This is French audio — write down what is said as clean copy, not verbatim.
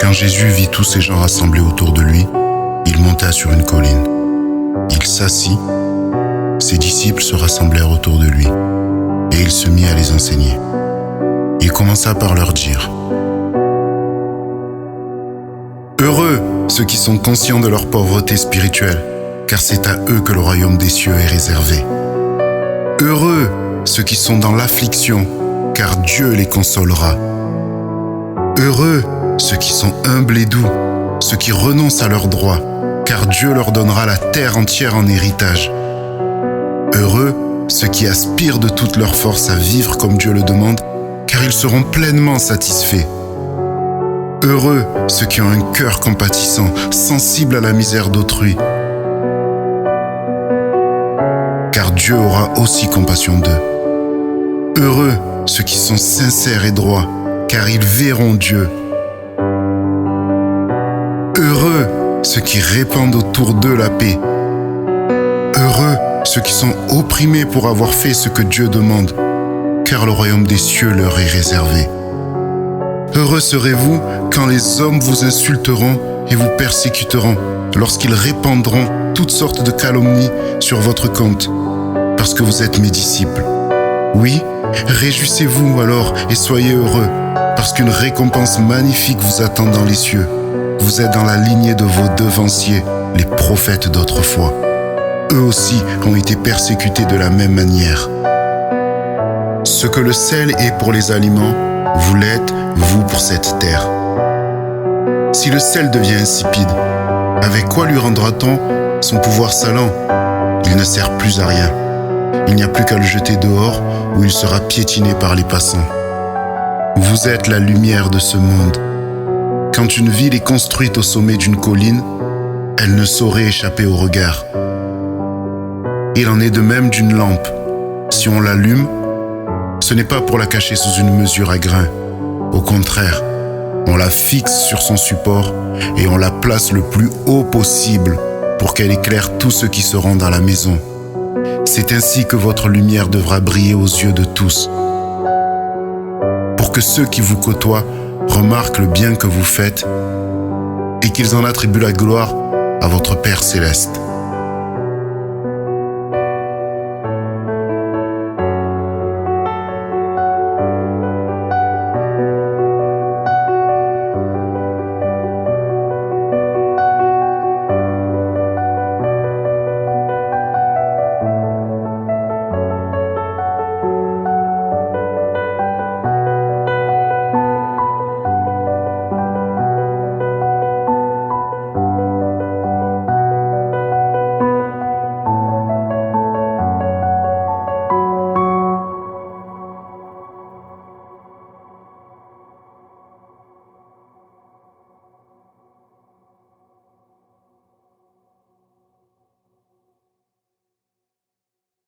Quand Jésus vit tous ces gens rassemblés autour de lui, il monta sur une colline. Il s'assit, ses disciples se rassemblèrent autour de lui, et il se mit à les enseigner. Il commença par leur dire : « Heureux ceux qui sont conscients de leur pauvreté spirituelle, car c'est à eux que le royaume des cieux est réservé. Heureux ceux qui sont dans l'affliction, car Dieu les consolera. Heureux ceux qui sont humbles et doux, ceux qui renoncent à leurs droits, car Dieu leur donnera la terre entière en héritage. Heureux ceux qui aspirent de toute leur force à vivre comme Dieu le demande, car ils seront pleinement satisfaits. Heureux ceux qui ont un cœur compatissant, sensible à la misère d'autrui, car Dieu aura aussi compassion d'eux. Heureux ceux qui sont sincères et droits, car ils verront Dieu. Heureux ceux qui répandent autour d'eux la paix. Heureux ceux qui sont opprimés pour avoir fait ce que Dieu demande, car le royaume des cieux leur est réservé. Heureux serez-vous quand les hommes vous insulteront et vous persécuteront, lorsqu'ils répandront toutes sortes de calomnies sur votre compte, parce que vous êtes mes disciples. Oui, réjouissez-vous alors et soyez heureux, parce qu'une récompense magnifique vous attend dans les cieux. Vous êtes dans la lignée de vos devanciers, les prophètes d'autrefois. Eux aussi ont été persécutés de la même manière. Ce que le sel est pour les aliments, vous l'êtes, vous, pour cette terre. Si le sel devient insipide, avec quoi lui rendra-t-on son pouvoir salant ? Il ne sert plus à rien. Il n'y a plus qu'à le jeter dehors, où il sera piétiné par les passants. Vous êtes la lumière de ce monde. Quand une ville est construite au sommet d'une colline, elle ne saurait échapper au regard. Il en est de même d'une lampe. Si on l'allume, ce n'est pas pour la cacher sous une mesure à grains. Au contraire, on la fixe sur son support et on la place le plus haut possible pour qu'elle éclaire tous ceux qui seront dans la maison. C'est ainsi que votre lumière devra briller aux yeux de tous, pour que ceux qui vous côtoient remarquent le bien que vous faites et qu'ils en attribuent la gloire à votre Père céleste.